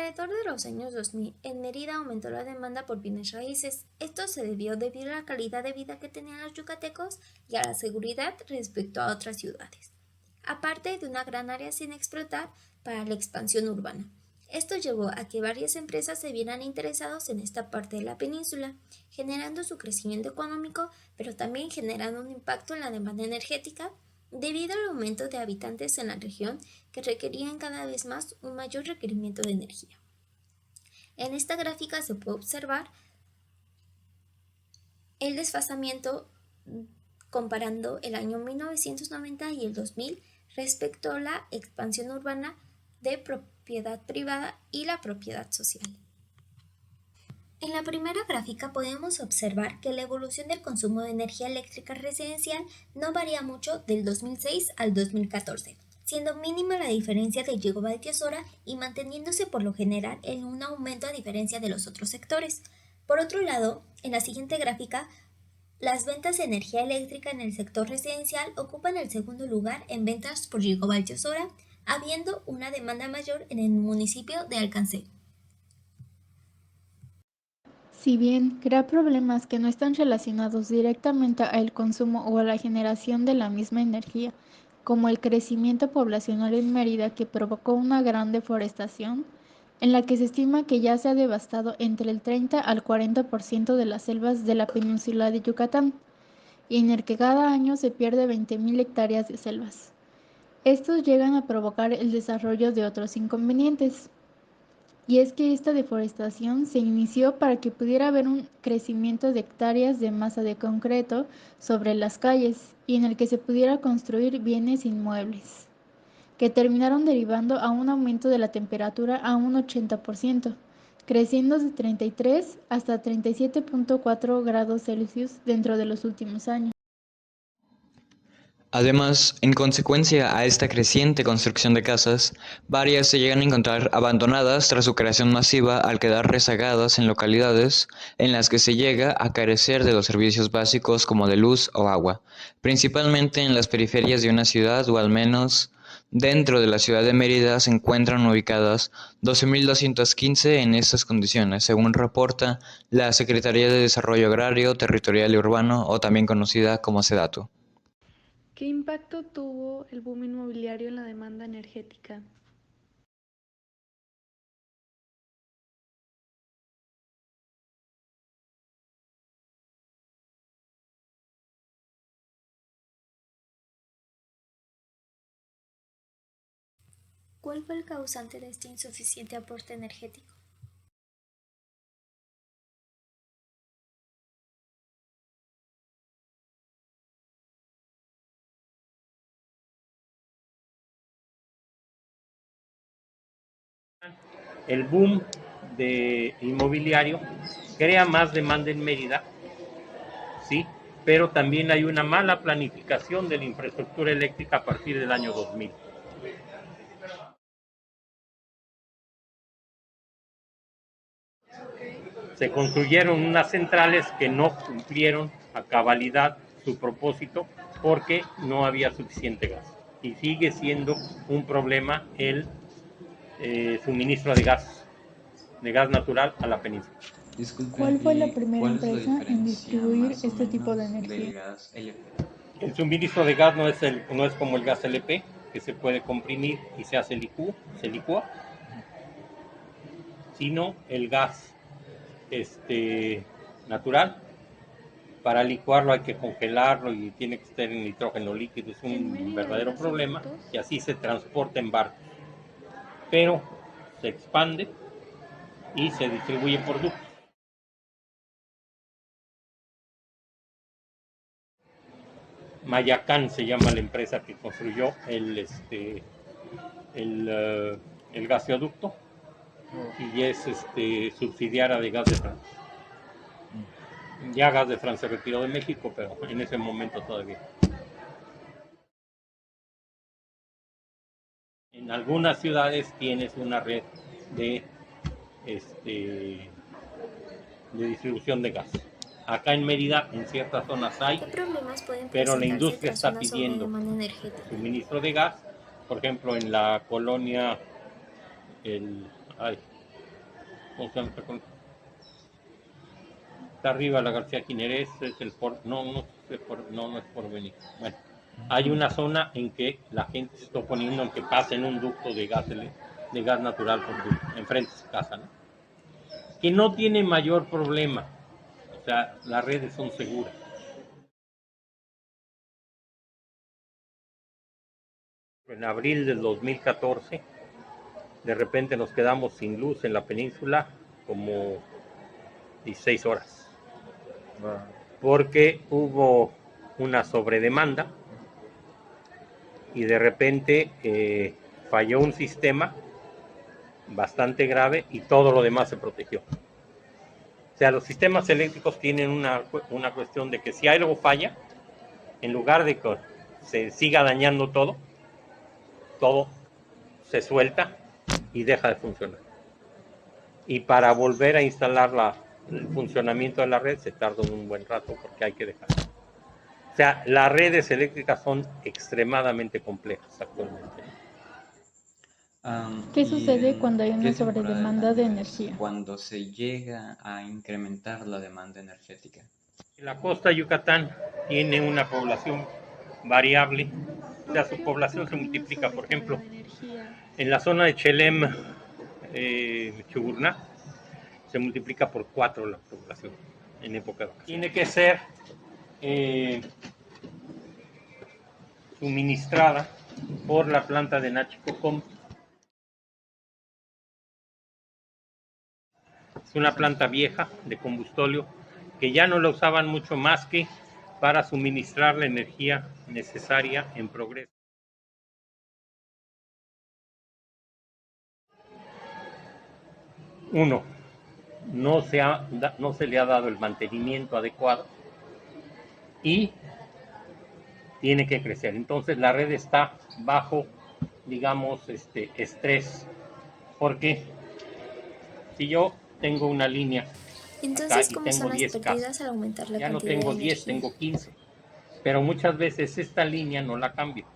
Alrededor de los años 2000, en Mérida aumentó la demanda por bienes raíces. Esto se debido a la calidad de vida que tenían los yucatecos y a la seguridad respecto a otras ciudades, aparte de una gran área sin explotar para la expansión urbana. Esto llevó a que varias empresas se vieran interesados en esta parte de la península, generando su crecimiento económico, pero también generando un impacto en la demanda energética debido al aumento de habitantes en la región que requerían cada vez más un mayor requerimiento de energía. En esta gráfica se puede observar el desfasamiento comparando el año 1990 y el 2000 respecto a la expansión urbana de propiedad privada y la propiedad social. En la primera gráfica podemos observar que la evolución del consumo de energía eléctrica residencial no varía mucho del 2006 al 2014, siendo mínima la diferencia de gigavatios hora y manteniéndose por lo general en un aumento a diferencia de los otros sectores. Por otro lado, en la siguiente gráfica, las ventas de energía eléctrica en el sector residencial ocupan el segundo lugar en ventas por gigavatios hora, habiendo una demanda mayor en el municipio de Alcancé. Si bien crea problemas que no están relacionados directamente al consumo o a la generación de la misma energía, como el crecimiento poblacional en Mérida que provocó una gran deforestación, en la que se estima que ya se ha devastado entre el 30 al 40% de las selvas de la península de Yucatán, y en el que cada año se pierde 20.000 hectáreas de selvas. Estos llegan a provocar el desarrollo de otros inconvenientes. Y es que esta deforestación se inició para que pudiera haber un crecimiento de hectáreas de masa de concreto sobre las calles y en el que se pudiera construir bienes inmuebles, que terminaron derivando a un aumento de la temperatura a un 80%, creciendo de 33 hasta 37.4 grados Celsius dentro de los últimos años. Además, en consecuencia a esta creciente construcción de casas, varias se llegan a encontrar abandonadas tras su creación masiva al quedar rezagadas en localidades en las que se llega a carecer de los servicios básicos como de luz o agua, principalmente en las periferias de una ciudad o al menos dentro de la ciudad de Mérida se encuentran ubicadas 12.215 en estas condiciones, según reporta la Secretaría de Desarrollo Agrario, Territorial y Urbano, o también conocida como SEDATU. ¿Qué impacto tuvo el boom inmobiliario en la demanda energética? ¿Cuál fue el causante de este insuficiente aporte energético? El boom de inmobiliario crea más demanda en Mérida, sí, pero también hay una mala planificación de la infraestructura eléctrica a partir del año 2000. Se construyeron unas centrales que no cumplieron a cabalidad su propósito porque no había suficiente gas. Y sigue siendo un problema el suministro de gas natural a la península. ¿Cuál fue la primera empresa en distribuir este tipo de energía? El suministro de gas no es como el gas LP, que se puede comprimir y se licúa, sino el gas natural. Para licuarlo hay que congelarlo y tiene que estar en nitrógeno líquido, es un verdadero problema, y así se transporta en barcos. Pero se expande y se distribuye por ductos. Mayacán se llama la empresa que construyó el gaseoducto y es subsidiaria de Gas de Francia. Ya Gas de Francia se retiró de México, pero en ese momento todavía. En algunas ciudades tienes una red de distribución de gas. Acá en Mérida, en ciertas zonas hay, ¿Qué problemas pueden pero la presentarse industria tras está una pidiendo sobredemanda energética? suministro de gas. Por ejemplo, en la colonia ¿Cómo se llama esta cosa? Está arriba la García Quinerés, es el no es Porvenir. Bueno, hay una zona en que la gente se está oponiendo en que pasen un ducto de gas natural por enfrente de su casa, ¿no? Que no tiene mayor problema, o sea, las redes son seguras. En abril del 2014, de repente nos quedamos sin luz en la península como 16 horas. Porque hubo una sobredemanda y de repente falló un sistema bastante grave y todo lo demás se protegió. O sea, los sistemas eléctricos tienen una cuestión de que si algo falla, en lugar de que se siga dañando todo se suelta y deja de funcionar. Y para volver a instalar el funcionamiento de la red se tarda un buen rato porque hay que dejar. O sea, las redes eléctricas son extremadamente complejas actualmente. ¿Qué sucede cuando hay una ¿qué temporada sobredemanda de del año es energía? cuando se llega a incrementar la demanda energética? La costa de Yucatán tiene una población variable, o sea, su población se multiplica, por ejemplo, en la zona de Chelem, Chuburná, se multiplica por 4 la población en época de vacaciones. Tiene que ser suministrada por la planta de Nachicocom. Es una planta vieja de combustóleo que ya no la usaban mucho más que para suministrar la energía necesaria en progreso. Uno, no se le ha dado el mantenimiento adecuado y tiene que crecer. Entonces la red está bajo, digamos, estrés, porque si yo tengo una línea Entonces, acá y ¿cómo tengo son las 10 pérdidas casas, al aumentar la ya no cantidad tengo de 10, energía? tengo 15, pero muchas veces esta línea no la cambio,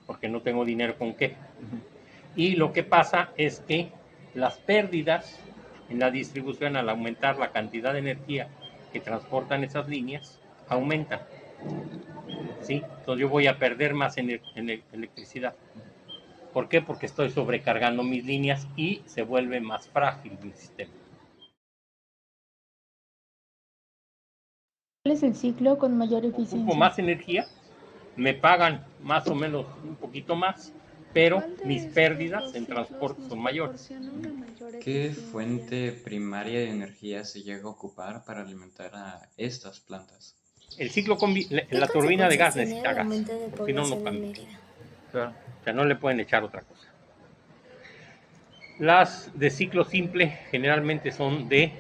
porque no tengo dinero con qué. Y lo que pasa es que las pérdidas en la distribución al aumentar la cantidad de energía que transportan esas líneas, aumentan. ¿Sí? Entonces yo voy a perder más en electricidad. ¿Por qué? Porque estoy sobrecargando mis líneas y se vuelve más frágil mi sistema. ¿Cuál es el ciclo con mayor Ocupo eficiencia? más energía, me pagan más o menos un poquito más, pero mis pérdidas en transporte son mayores. ¿Qué fuente primaria de energía se llega a ocupar para alimentar a estas plantas? El ciclo ¿Qué la turbina de gas consecuencias tiene necesita el gas, aumento de si no, no población en cambia. Mérida? Claro. O sea, no le pueden echar otra cosa. Las de ciclo simple generalmente son de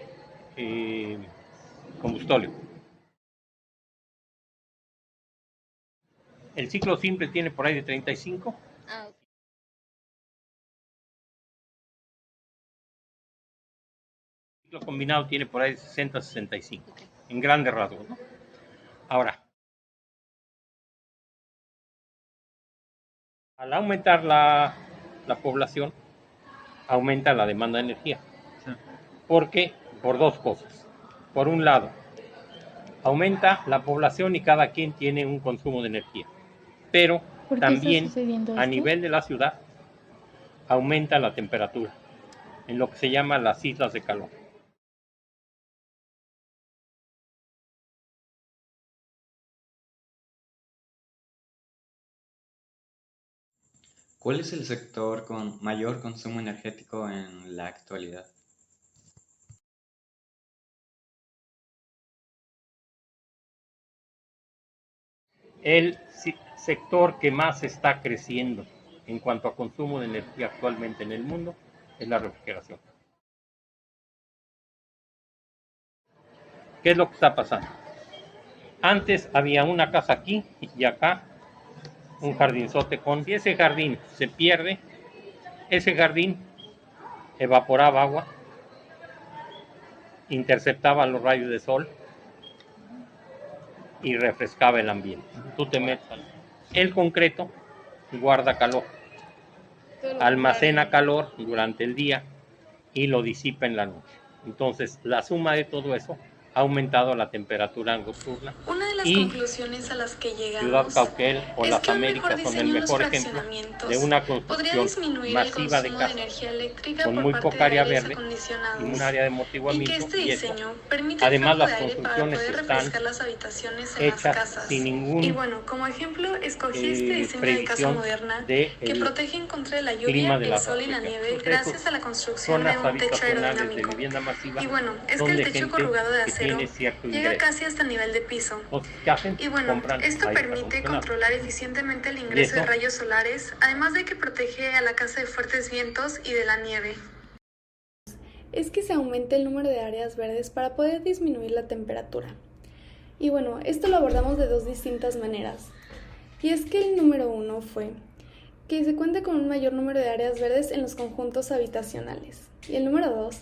combustóleo. El ciclo simple tiene por ahí de 35. El ciclo combinado tiene por ahí de 60, 65. En grandes rasgos, ¿no? Ahora, al aumentar la población, aumenta la demanda de energía. Sí. Porque, por dos cosas. Por un lado, aumenta la población y cada quien tiene un consumo de energía. Pero también a nivel de la ciudad aumenta la temperatura en lo que se llama las islas de calor. ¿Cuál es el sector con mayor consumo energético en la actualidad? El sector que más está creciendo en cuanto a consumo de energía actualmente en el mundo es la refrigeración. ¿Qué es lo que está pasando? Antes había una casa aquí y acá un jardinzote con... Si ese jardín se pierde, ese jardín evaporaba agua, interceptaba los rayos de sol y refrescaba el ambiente. Tú te metes. El concreto guarda calor, almacena calor durante el día y lo disipa en la noche. Entonces, la suma de todo eso ha aumentado la temperatura nocturna. Una de las y conclusiones a las que Ciudad llegamos Cauquel o es Las que un mejor Américas son el diseño en los mejor ejemplo fraccionamientos de una podría construcción disminuir el masiva de consumo de casas energía eléctrica con por muy parte poca de área aires verde y acondicionados, un área de y que amortiguamiento, este y eso. diseño permite Además, el flujo las de aire para construcciones poder están refrescar las habitaciones en las hechas casas. sin ningún Y bueno, como ejemplo, escogí este diseño de casa previsión moderna de que el protege en contra de la lluvia, clima de el las sol y la fábricas. nieve Entonces, gracias a la construcción de zonas un techo habitacionales de aerodinámico. vivienda masiva Y bueno, es son que el de techo gente corrugado de que acero tiene cierto llega ingreso. casi hasta el nivel de piso. Entonces, ¿qué hacen? Y bueno, Compran esto aire permite acondicionado. controlar eficientemente el ingreso de eso? rayos solares, además de que protege a la casa de fuertes vientos y de la nieve. Es que se aumenta el número de áreas verdes para poder disminuir la temperatura. Y bueno, esto lo abordamos de dos distintas maneras. Y es que el número 1 fue que se cuente con un mayor número de áreas verdes en los conjuntos habitacionales. Y el número 2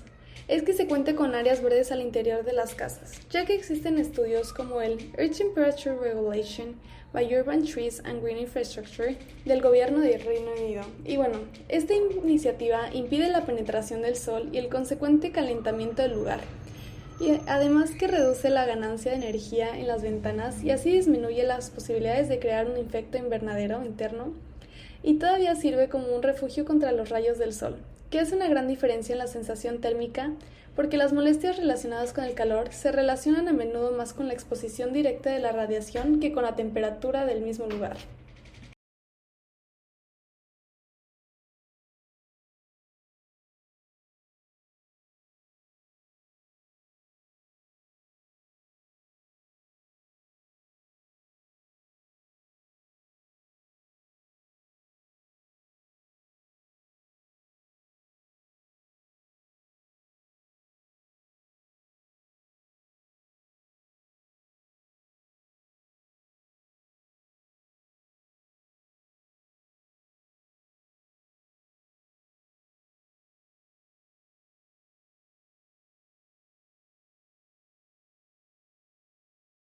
es que se cuente con áreas verdes al interior de las casas, ya que existen estudios como el Air Temperature Regulation by Urban Trees and Green Infrastructure del gobierno de Reino Unido. Y bueno, esta iniciativa impide la penetración del sol y el consecuente calentamiento del lugar. Y además que reduce la ganancia de energía en las ventanas y así disminuye las posibilidades de crear un efecto invernadero interno, y todavía sirve como un refugio contra los rayos del sol, que hace una gran diferencia en la sensación térmica porque las molestias relacionadas con el calor se relacionan a menudo más con la exposición directa de la radiación que con la temperatura del mismo lugar.